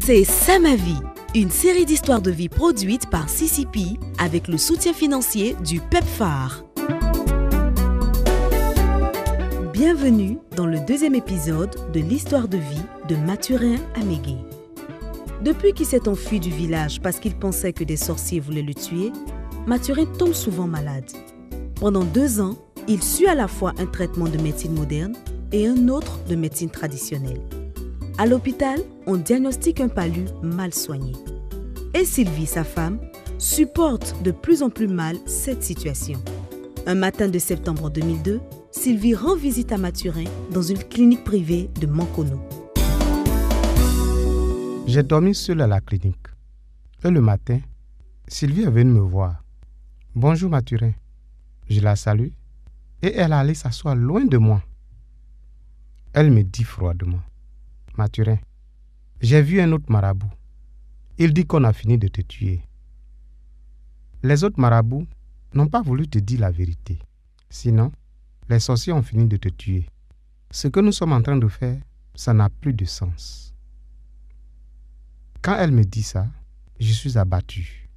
écoutez C'est ma vie, une série d'histoires de vie produite par CCP avec le soutien financier du PEPFAR. Bienvenue dans le deuxième épisode de l'histoire de vie de Mathurin Amégué. Depuis qu'il s'est enfui du village parce qu'il pensait que des sorciers voulaient le tuer, Mathurin tombe souvent malade. Pendant 2 ans, il suit à la fois un traitement de médecine moderne et un autre de médecine traditionnelle. À l'hôpital, on diagnostique un palu mal soigné. Et Sylvie, sa femme, supporte de plus en plus mal cette situation. Un matin de septembre 2002, Sylvie rend visite à Mathurin dans une clinique privée de Mankono. J'ai dormi seul à la clinique. Et le matin, Sylvie est venue me voir. « Bonjour Mathurin ». Je la salue et elle allait s'asseoir loin de moi. Elle me dit froidement. « Mathurin, j'ai vu un autre marabout. Il dit qu'on a fini de te tuer. Les autres marabouts n'ont pas voulu te dire la vérité. Sinon, les sorciers ont fini de te tuer. Ce que nous sommes en train de faire, ça n'a plus de sens. » Quand elle me dit ça, je suis abattu.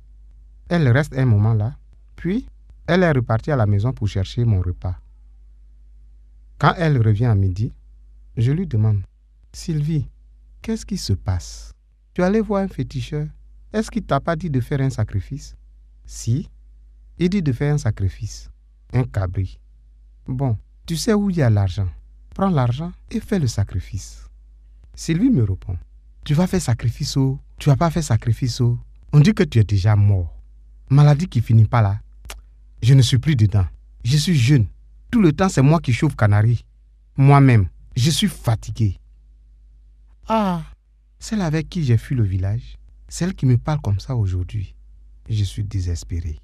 Elle reste un moment là, puis elle est repartie à la maison pour chercher mon repas. Quand elle revient à midi, je lui demande « Sylvie, qu'est-ce qui se passe? Tu es allée voir un féticheur. Est-ce qu'il t'a pas dit de faire un sacrifice? » « Si, il dit de faire un sacrifice, un cabri. Bon, tu sais où il y a l'argent. Prends l'argent et fais le sacrifice. » Sylvie me répond « Tu vas faire sacrifice ou tu vas pas faire sacrifice ou on dit que tu es déjà mort. Maladie qui finit pas là. Je ne suis plus dedans. Je suis jeune. Tout le temps, c'est moi qui chauffe Canari. Moi-même, je suis fatigué. » Ah, celle avec qui j'ai fui le village, celle qui me parle comme ça aujourd'hui. Je suis désespéré.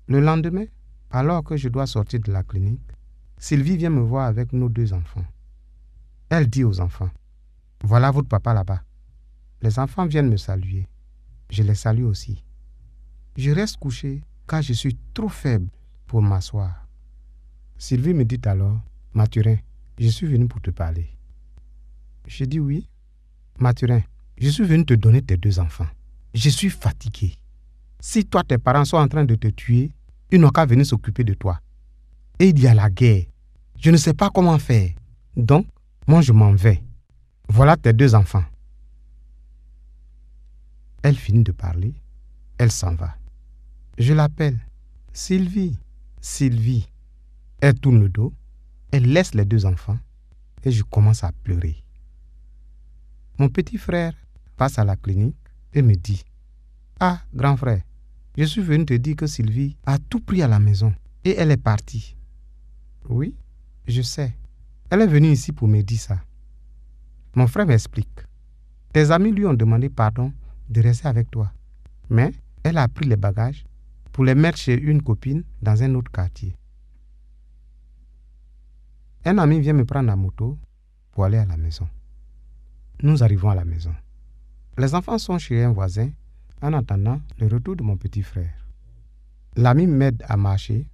Le lendemain, alors que je dois sortir de la clinique, Sylvie vient me voir avec nos 2 enfants. Elle dit aux enfants, « Voilà votre papa là-bas. » Les enfants viennent me saluer. Je les salue aussi. Je reste couché car je suis trop faible pour m'asseoir. Sylvie me dit alors, « Mathurin, je suis venu pour te parler. » Je dis oui. « Mathurin, je suis venu te donner tes 2 enfants. Je suis fatigué. Si toi, tes parents sont en train de te tuer, ils n'ont qu'à venir s'occuper de toi. Et il y a la guerre. Je ne sais pas comment faire. Donc, moi, je m'en vais. Voilà tes 2 enfants. » Elle finit de parler. Elle s'en va. Je l'appelle. « Sylvie, Sylvie. » Elle tourne le dos. Elle laisse les 2 enfants. Et je commence à pleurer. Mon petit frère passe à la clinique et me dit « Ah, grand frère, je suis venu te dire que Sylvie a tout pris à la maison et elle est partie. » « Oui, je sais. Elle est venue ici pour me dire ça. » Mon frère m'explique. « Tes amis lui ont demandé pardon de rester avec toi. Mais elle a pris les bagages pour les mettre chez une copine dans un autre quartier. » Un ami vient me prendre la moto pour aller à la maison. Nous arrivons à la maison. Les enfants sont chez un voisin en attendant le retour de mon petit frère. L'ami m'aide à marcher.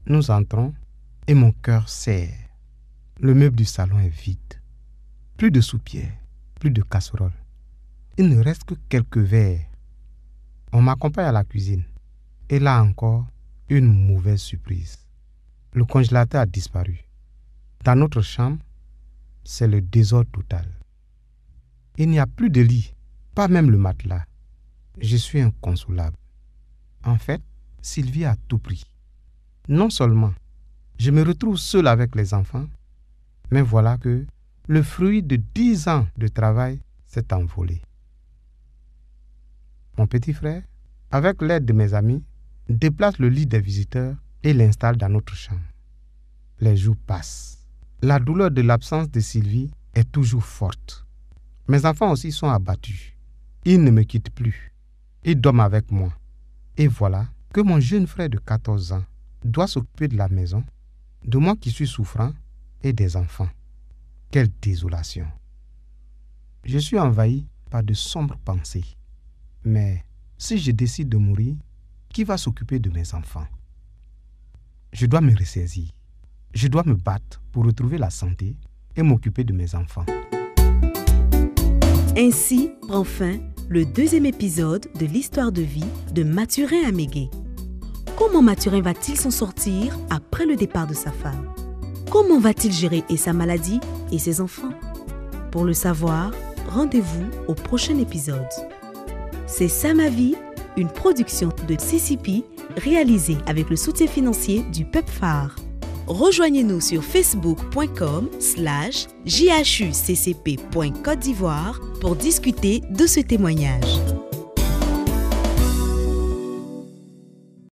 Nous entrons et mon cœur serre. Le meuble du salon est vide. Plus de soupières, plus de casseroles. Il ne reste que quelques verres. On m'accompagne à la cuisine. Et là encore, une mauvaise surprise. Le congélateur a disparu. Dans notre chambre, c'est le désordre total. Il n'y a plus de lit, pas même le matelas. Je suis inconsolable. En fait, Sylvie a tout pris. Non seulement, je me retrouve seul avec les enfants, mais voilà que le fruit de 10 ans de travail s'est envolé. Mon petit frère, avec l'aide de mes amis, déplace le lit des visiteurs et l'installe dans notre chambre. Les jours passent. La douleur de l'absence de Sylvie est toujours forte. Mes enfants aussi sont abattus. Ils ne me quittent plus. Ils dorment avec moi. Et voilà que mon jeune frère de 14 ans doit s'occuper de la maison, de moi qui suis souffrant et des enfants. Quelle désolation! Je suis envahi par de sombres pensées. Mais si je décide de mourir, qui va s'occuper de mes enfants? Je dois me ressaisir. Je dois me battre pour retrouver la santé et m'occuper de mes enfants. Ainsi prend fin le deuxième épisode de l'histoire de vie de Mathurin Amégué. Comment Mathurin va-t-il s'en sortir après le départ de sa femme? Comment va-t-il gérer et sa maladie et ses enfants? Pour le savoir, rendez-vous au prochain épisode. C'est ça ma vie, une production de CCP réalisée avec le soutien financier du PEPFAR. Rejoignez-nous sur facebook.com/jhuccp.Côte d'Ivoire pour discuter de ce témoignage.